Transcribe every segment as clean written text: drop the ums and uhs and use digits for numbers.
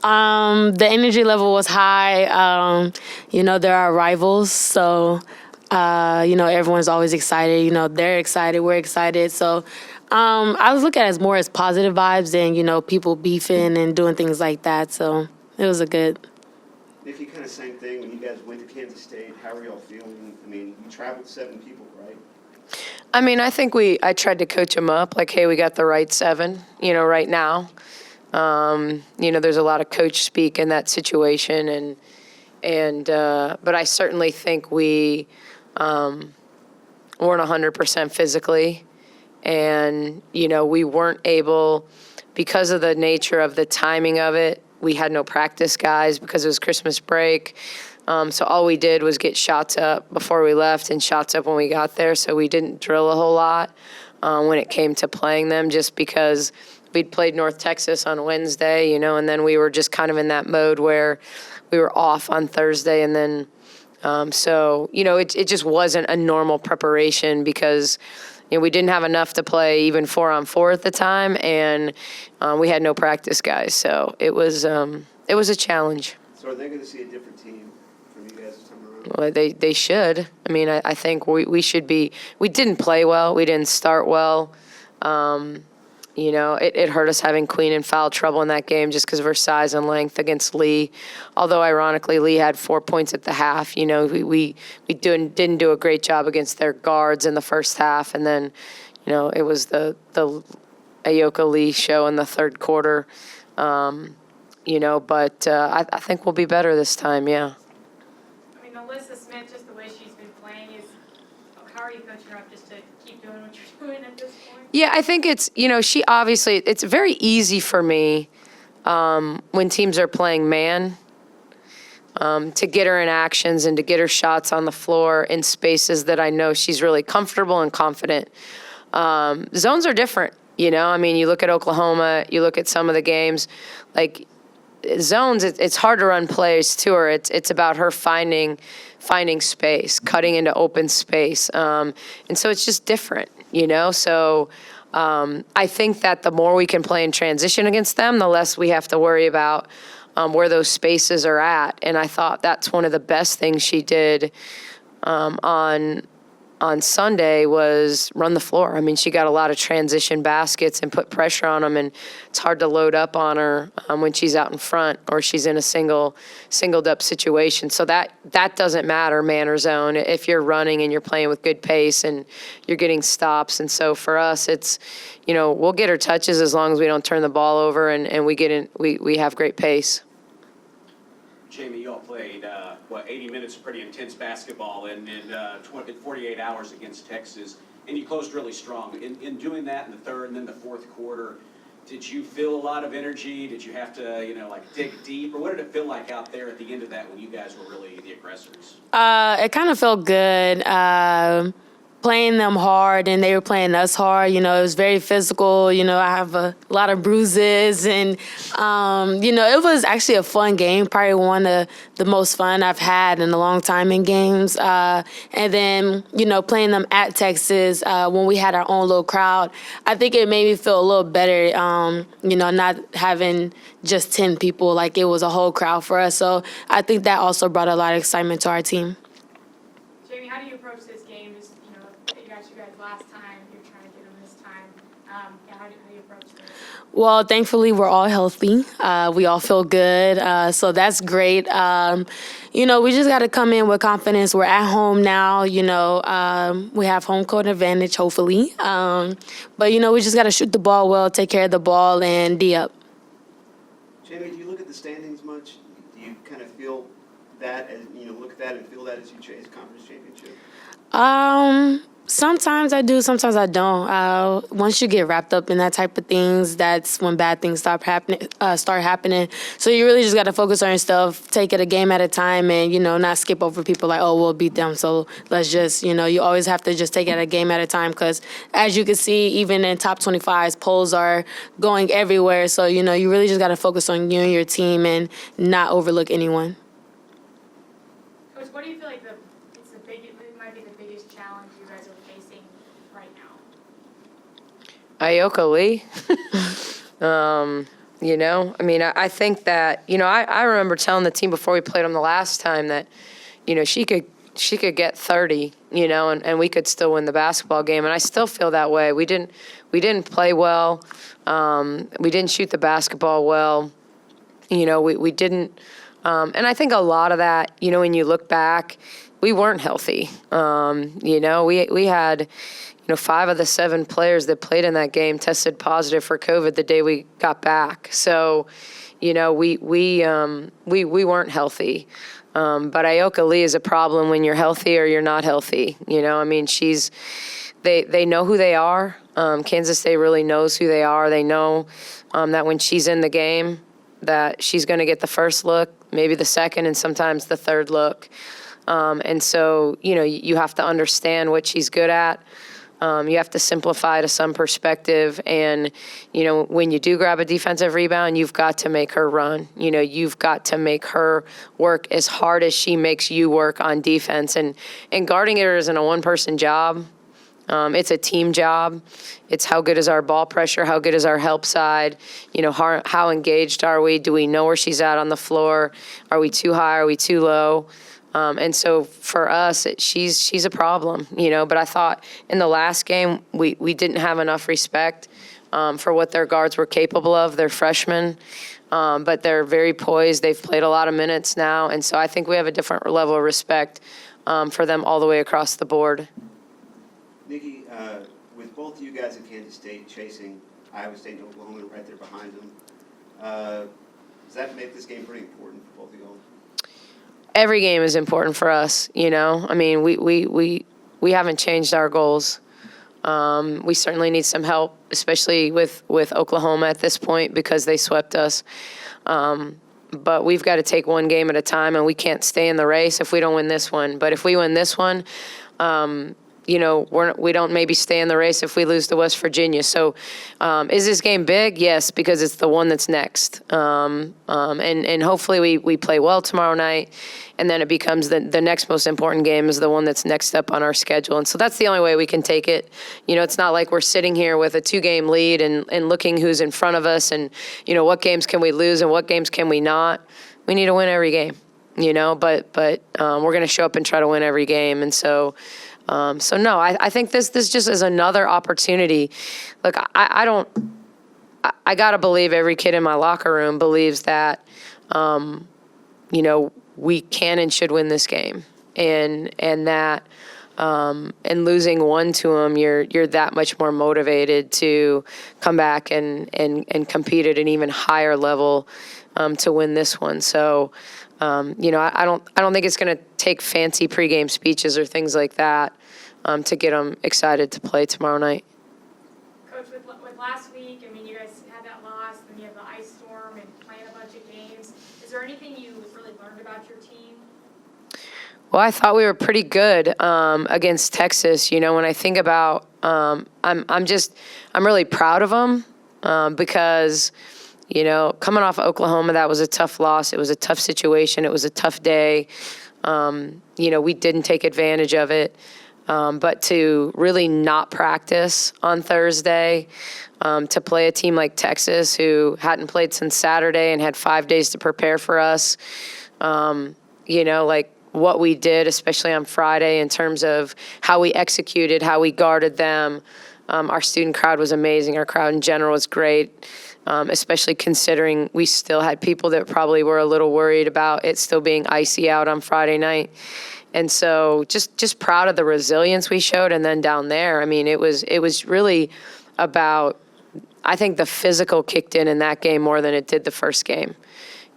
The energy level was high. There are rivals, so everyone's always excited. They're excited, we're excited. So I was looking at it as more as positive vibes than people beefing and doing things like that. So it was a good. Nikki, kind of same thing when you guys went to Kansas State. How are y'all feeling? I mean, you traveled 7 people, right? I mean, I think I tried to coach them up, like, hey, we got the right 7, right now. There's a lot of coach speak in that situation, but I certainly think we weren't 100% physically, and we weren't able, because of the nature of the timing of it. We had no practice guys because it was Christmas break. So all we did was get shots up before we left and shots up when we got there. So we didn't drill a whole lot when it came to playing them, just because we'd played North Texas on Wednesday, and then we were just kind of in that mode where we were off on Thursday. And then it just wasn't a normal preparation because we didn't have enough to play even 4-on-4 at the time, and we had no practice guys. So it was a challenge. So are they going to see a different team from you guys this time around? Well, they should. I mean, I think we should be. We didn't play well. We didn't start well. It hurt us having Queen in foul trouble in that game just because of her size and length against Lee. Although, ironically, Lee had 4 points at the half. We didn't do a great job against their guards in the first half. And then, it was the Ayoka Lee show in the third quarter. But I think we'll be better this time, yeah. I mean, Alyssa Smith, just the way she's been playing, how are you coaching her up just to keep doing what you're doing at this point? Yeah, I think it's very easy for me when teams are playing man to get her in actions and to get her shots on the floor in spaces that I know she's really comfortable and confident. Zones are different, I mean, you look at Oklahoma, you look at some of the games, like zones, it's hard to run plays to her. It's about her finding space, cutting into open space. And so it's just different, So I think that the more we can play in transition against them, the less we have to worry about where those spaces are at. And I thought that's one of the best things she did on Sunday was run the floor. I mean, she got a lot of transition baskets and put pressure on them, and it's hard to load up on her when she's out in front or she's in a singled up situation. So that doesn't matter, man or zone, if you're running and you're playing with good pace and you're getting stops. And so for us, it's, we'll get her touches as long as we don't turn the ball over and we have great pace. Jamie, you all played, 80 minutes of pretty intense basketball in 48 hours against Texas, and you closed really strong. In doing that in the third and then the fourth quarter, did you feel a lot of energy? Did you have to, dig deep? Or what did it feel like out there at the end of that when you guys were really the aggressors? It kind of felt good. Playing them hard and they were playing us hard. It was very physical. I have a lot of bruises and, it was actually a fun game, probably one of the most fun I've had in a long time in games. And then, playing them at Texas when we had our own little crowd, I think it made me feel a little better, not having just 10 people, like it was a whole crowd for us. So I think that also brought a lot of excitement to our team. Jamie, how do you approach this game? You guys last time, you're trying to get them this time. How do you approach this? Well, thankfully, we're all healthy. We all feel good, so that's great. We just got to come in with confidence. We're at home now. We have home court advantage, hopefully. But, we just got to shoot the ball well, take care of the ball, and D up. Jamie, do you look at the standings much? Do you kind of feel that, as look at that and feel that as you chase conference championship? Sometimes I do, sometimes I don't. Once you get wrapped up in that type of things, that's when bad things start happening. So you really just got to focus on yourself, take it a game at a time, and, not skip over people like, oh, we'll beat them. So let's just, you always have to just take it a game at a time because, as you can see, even in top 25s, polls are going everywhere. So, you really just got to focus on you and your team and not overlook anyone. Coach, what do you feel like it might be the biggest challenge you guys are facing right now? Ayoka Lee. You know, I mean, I think that, you know, I remember telling the team before we played them the last time that, you know, she could get 30, you know, and we could still win the basketball game. And I still feel that way. We didn't play well. We didn't shoot the basketball well. You know, we didn't. And I think a lot of that, you know, when you look back, we weren't healthy. You know, we had, you know, 5 of the 7 players that played in that game tested positive for COVID the day we got back. So, you know, we weren't healthy. But Ioka Lee is a problem when you're healthy or you're not healthy. You know, I mean, they know who they are. Kansas State really knows who they are. They know that when she's in the game, that she's going to get the first look, maybe the second, and sometimes the third look. And so, you know, you have to understand what she's good at. You have to simplify to some perspective. And, you know, when you do grab a defensive rebound, you've got to make her run. You know, you've got to make her work as hard as she makes you work on defense. And guarding her isn't a one-person job. It's a team job. It's how good is our ball pressure? How good is our help side? You know, how engaged are we? Do we know where she's at on the floor? Are we too high? Are we too low? And so for us, she's a problem, you know. But I thought in the last game, we didn't have enough respect for what their guards were capable of. They're freshmen, but they're very poised. They've played a lot of minutes now. And so I think we have a different level of respect for them all the way across the board. Nikki, with both you guys at Kansas State chasing Iowa State and Oklahoma right there behind them, does that make this game pretty important for both of y'all? Every game is important for us, you know. I mean, we haven't changed our goals. We certainly need some help, especially with Oklahoma at this point because they swept us. But we've got to take one game at a time, and we can't stay in the race if we don't win this one. But if we win this one, you know, we don't maybe stay in the race if we lose to West Virginia. So is this game big? Yes, because it's the one that's next. And hopefully we play well tomorrow night, and then it becomes the next most important game is the one that's next up on our schedule. And so that's the only way we can take it. You know, it's not like we're sitting here with a 2-game lead and looking who's in front of us and, you know, what games can we lose and what games can we not. We need to win every game, you know, but we're going to show up and try to win every game. And so no, I think this just is another opportunity. Look, I got to believe every kid in my locker room believes that, you know, we can and should win this game, and that, and losing one to them, you're that much more motivated to come back and compete at an even higher level, to win this one. So, you know, I don't think it's going to take fancy pregame speeches or things like that to get them excited to play tomorrow night. Coach, with last week, I mean, you guys had that loss, then you have the ice storm and playing a bunch of games. Is there anything you really learned about your team? Well, I thought we were pretty good against Texas. You know, when I think about, I'm really proud of them because, you know, coming off of Oklahoma, that was a tough loss. It was a tough situation. It was a tough day. You know, we didn't take advantage of it. But to really not practice on Thursday, to play a team like Texas who hadn't played since Saturday and had 5 days to prepare for us, you know, like what we did, especially on Friday in terms of how we executed, how we guarded them. Our student crowd was amazing. Our crowd in general was great. Especially considering we still had people that probably were a little worried about it still being icy out on Friday night. And so just proud of the resilience we showed. And then down there, I mean, it was really about, I think the physical kicked in that game more than it did the first game.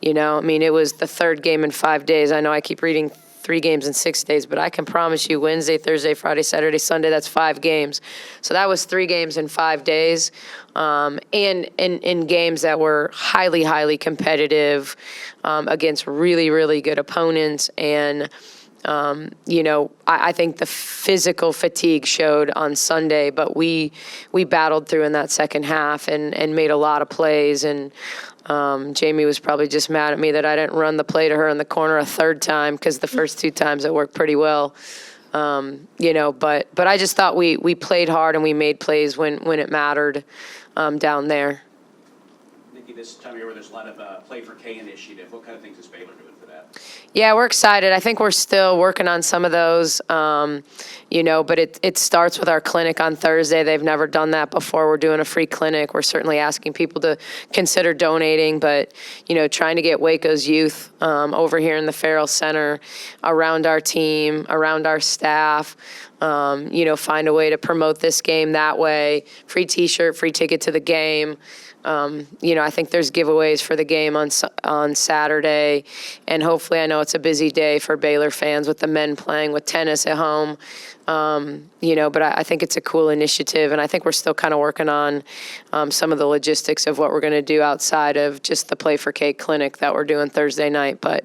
You know, I mean, it was the third game in 5 days. I know I keep reading 3 games in 6 days, but I can promise you Wednesday, Thursday, Friday, Saturday, Sunday, that's 5 games. So that was 3 games in 5 days, and in games that were highly, highly competitive against really, really good opponents. And, you know, I think the physical fatigue showed on Sunday, but we battled through in that second half and made a lot of plays. And Jamie was probably just mad at me that I didn't run the play to her in the corner a third time because the first 2 times it worked pretty well. You know, but I just thought we played hard and we made plays when it mattered down there. Nikki, this time of year where there's a lot of Play for K initiative. What kind of things is Baylor doing for that? Yeah, we're excited. I think we're still working on some of those, but it starts with our clinic on Thursday. They've never done that before. We're doing a free clinic. We're certainly asking people to consider donating, but, trying to get Waco's youth over here in the Farrell Center, around our team, around our staff, find a way to promote this game that way. Free T-shirt, free ticket to the game. I think there's giveaways for the game on Saturday, and hopefully, I know it's a busy day for Baylor fans with the men playing with tennis at home. But I think it's a cool initiative, and I think we're still kind of working on some of the logistics of what we're going to do outside of just the Play for Cake clinic that we're doing Thursday night. But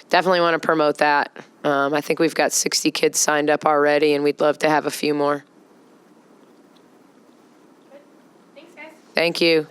definitely want to promote that. I think we've got 60 kids signed up already, and we'd love to have a few more. Good. Thanks, guys. Thank you.